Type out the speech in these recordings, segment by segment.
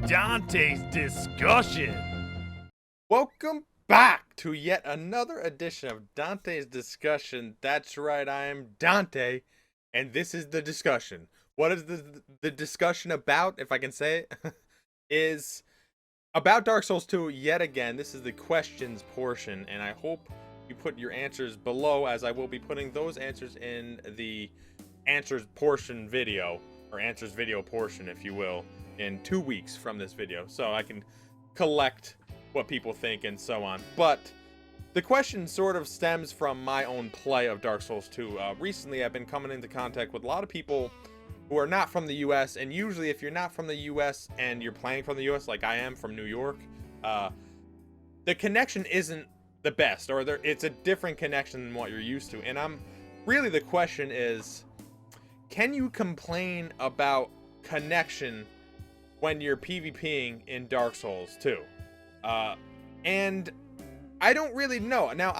Dante's Discussion. Welcome back to yet another edition of Dante's Discussion. That's right, I am Dante, and this is the discussion. What is the discussion about, if I can say it, is about Dark Souls 2 yet again. This is the questions portion, and I hope you put your answers below, as I will be putting those answers in the answers portion video, or answers video portion, if you will, in 2 weeks from this video, so I can collect what people think and so on. But the question sort of stems from my own play of Dark Souls 2. Recently, I've been coming into contact with a lot of people who are not from the US, and usually if you're not from the US and you're playing from the US, like I am from New York, the connection isn't the best, or it's a different connection than what you're used to. And the question is, can you complain about connection when you're PvPing in Dark Souls 2? And I don't really know. Now,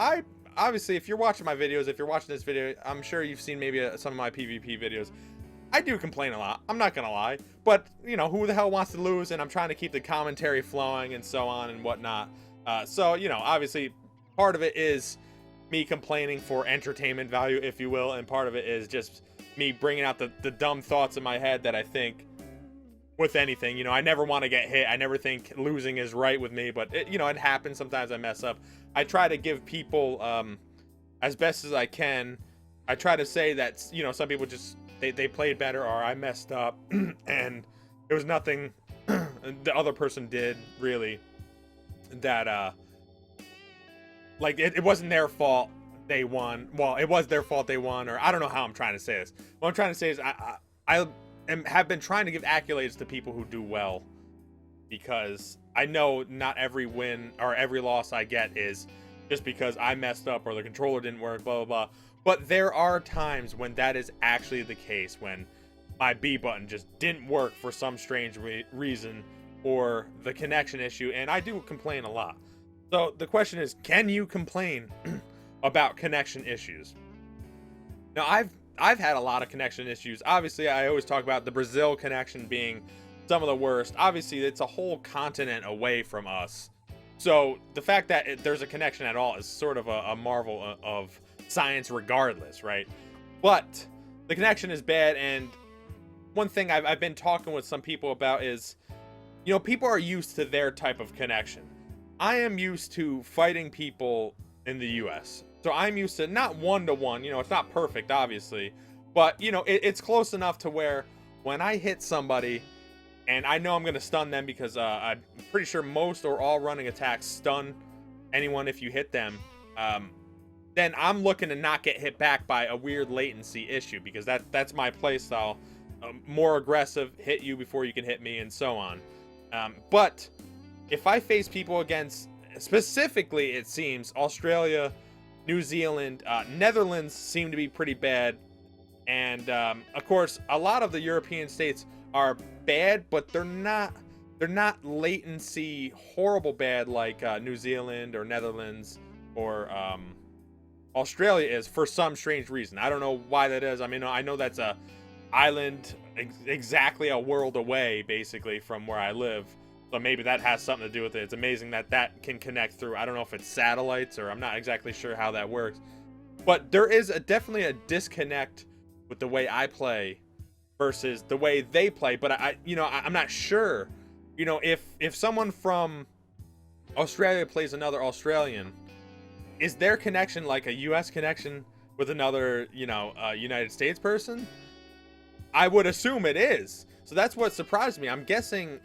obviously, if you're watching my videos, if you're watching this video, I'm sure you've seen maybe some of my PvP videos. I do complain a lot, I'm not gonna lie, but you know, who the hell wants to lose? And I'm trying to keep the commentary flowing and so on and whatnot. So, you know, obviously part of it is me complaining for entertainment value, if you will, and part of it is just me bringing out the dumb thoughts in my head that I think with anything. You know, I never want to get hit. I never think losing is right with me, but it, you know, it happens. Sometimes I mess up. I try to give people, as best as I can, I try to say that, you know, some people just, they played better, or I messed up, and there was nothing the other person did, really, that, like, it wasn't their fault they won. Well, it was their fault they won, or I don't know how I'm trying to say this. What I'm trying to say is I have been trying to give accolades to people who do well, because I know not every win or every loss I get is just because I messed up or the controller didn't work, blah, blah, blah. But there are times when that is actually the case, when my B button just didn't work for some strange reason, or the connection issue, and I do complain a lot. So the question is, can you complain about connection issues? Now, I've had a lot of connection issues. Obviously, I always talk about the Brazil connection being some of the worst. Obviously, it's a whole continent away from us. So the fact that there's a connection at all is sort of a marvel of science regardless, right? But the connection is bad, and one thing I've been talking with some people about is, you know, people are used to their type of connection. I am used to fighting people in the US. So I'm used to not one-to-one, you know, it's not perfect, obviously, but, you know, it's close enough to where when I hit somebody and I know I'm going to stun them, because I'm pretty sure most or all running attacks stun anyone if you hit them, then I'm looking to not get hit back by a weird latency issue, because that's my playstyle. More aggressive, hit you before you can hit me, and so on. But if I face people against, specifically, it seems, Australia, New Zealand, Netherlands seem to be pretty bad, and of course a lot of the European states are bad, but they're not latency horrible bad like New Zealand or Netherlands or Australia is, for some strange reason. I don't know why that is. I mean, I know that's a island exactly a world away, basically, from where I live. So maybe that has something to do with it. It's amazing that can connect through. I don't know if it's satellites, or I'm not exactly sure how that works. But there is definitely a disconnect with the way I play versus the way they play. But I'm not sure. You know, if someone from Australia plays another Australian, is their connection like a US connection with another, you know, United States person? I would assume it is. So that's what surprised me. I'm guessing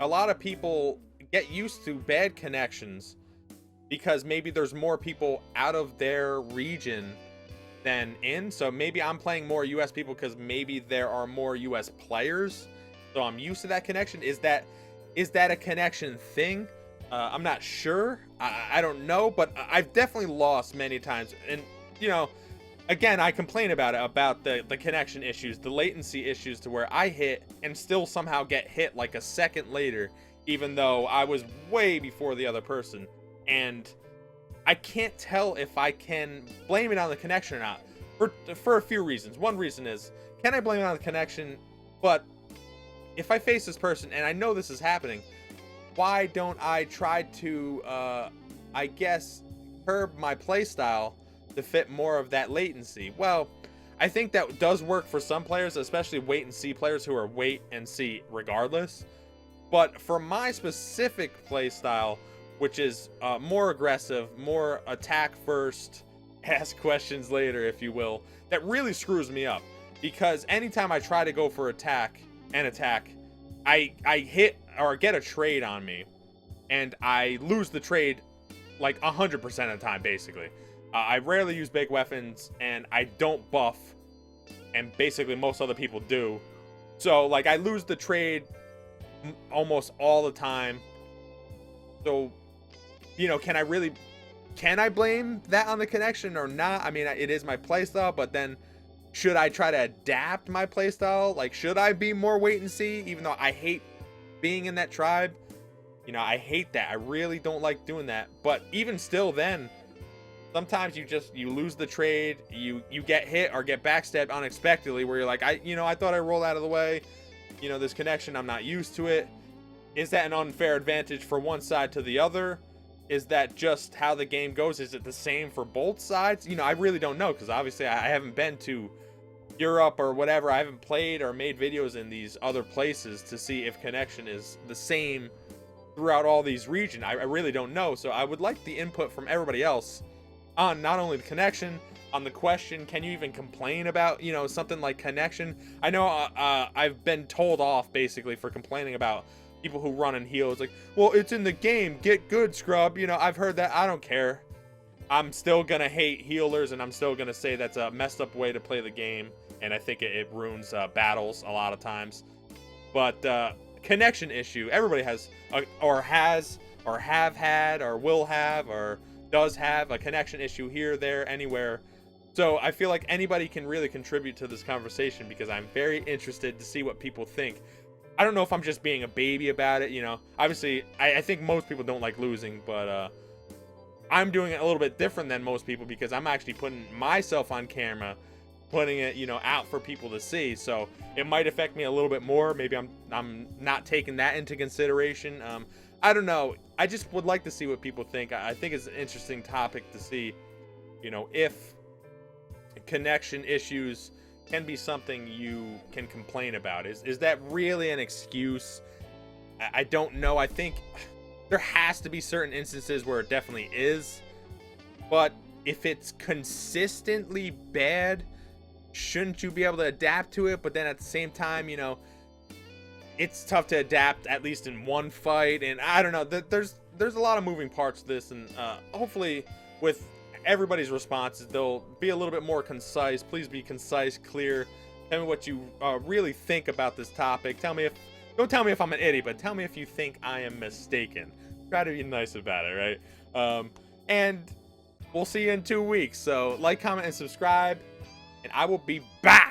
a lot of people get used to bad connections because maybe there's more people out of their region than in. So maybe I'm playing more US people because maybe there are more US players, so I'm used to that connection. Is that a connection thing? I'm not sure. I don't know, but I've definitely lost many times. And, you know, again, I complain about it, about the connection issues, the latency issues, to where I hit and still somehow get hit like a second later, even though I was way before the other person. And I can't tell if I can blame it on the connection or not, for a few reasons. One reason is, can I blame it on the connection? But if I face this person and I know this is happening, why don't I try to, I guess, curb my playstyle to fit more of that latency? Well, I think that does work for some players, especially wait and see players who are wait and see regardless. But for my specific playstyle, which is more aggressive, more attack first, ask questions later, if you will, that really screws me up. Because anytime I try to go for attack, I hit or get a trade on me, and I lose the trade like 100% of the time, basically. I rarely use big weapons, and I don't buff, and basically most other people do. So, like, I lose the trade almost all the time. So, you know, can I blame that on the connection or not? I mean, it is my playstyle, but then should I try to adapt my playstyle? Like, should I be more wait and see, even though I hate being in that tribe? You know, I hate that. I really don't like doing that. But even still, then sometimes you lose the trade, you get hit or get backstabbed unexpectedly, where you're like, I thought I rolled out of the way. You know, this connection, I'm not used to it. Is that an unfair advantage for one side to the other? Is that just how the game goes? Is it the same for both sides? You know, I really don't know, because obviously I haven't been to Europe or whatever. I haven't played or made videos in these other places to see if connection is the same throughout all these regions. I really don't know. So I would like the input from everybody else on not only the connection, on the question, can you even complain about, you know, something like connection? I know I've been told off basically for complaining about people who run and heal. It's like, well, it's in the game, get good, scrub. You know, I've heard that. I don't care. I'm still gonna hate healers, and I'm still gonna say that's a messed up way to play the game, and I think it ruins battles a lot of times. But connection issue, everybody has or have had or will have or does have a connection issue here, there, anywhere. So I feel like anybody can really contribute to this conversation, because I'm very interested to see what people think. I don't know if I'm just being a baby about it, you know. Obviously, I think most people don't like losing, but I'm doing it a little bit different than most people, because I'm actually putting myself on camera, putting it, you know, out for people to see. So it might affect me a little bit more. Maybe I'm not taking that into consideration. I don't know. I just would like to see what people think. I think it's an interesting topic to see, you know, if connection issues can be something you can complain about. Is that really an excuse? I don't know. I think there has to be certain instances where it definitely is, but if it's consistently bad, shouldn't you be able to adapt to it? But then at the same time, you know, it's tough to adapt, at least in one fight. And I don't know, there's a lot of moving parts to this, and hopefully with everybody's responses, they'll be a little bit more concise. Please be concise, clear. Tell me what you really think about this topic. Don't tell me if I'm an idiot, but tell me if you think I am mistaken. Try to be nice about it, right? And we'll see you in 2 weeks. So like, comment, and subscribe, and I will be back.